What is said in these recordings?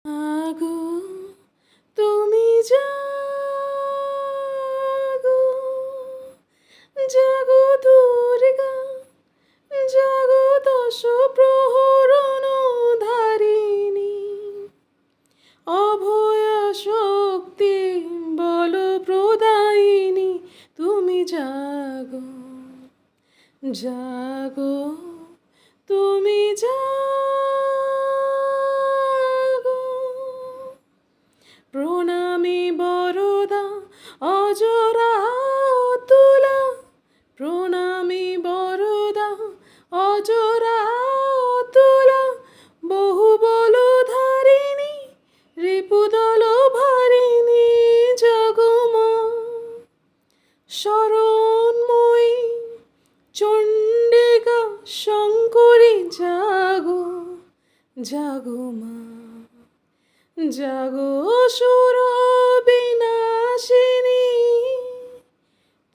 জাগো তুমি জাগো, জাগো দুর্গা, জাগো দশ প্রহরণ ধারিণী, অভয়া শক্তি বল প্রদায়িনী, তুমি জাগো, জাগো তুমি জাগো। প্রণামী বরদা অজরা তুলা, প্রণামী বরদা অজরা তুলা, বহু বল ধারিণী রিপুদল ভারিণী, জাগো মা শরণময়ী চণ্ডিকা শঙ্করী, জাগো, জাগো মা, জাগো সুর বিনাশিনী,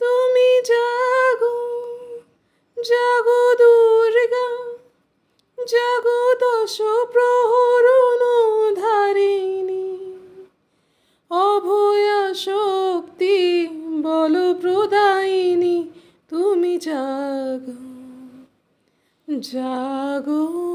তুমি জাগো, জাগো দুর্গা, জাগো দশ প্রহরণ ধারিণী, অভয়া শক্তি বল প্রদায়িনী, তুমি জাগো, জাগো।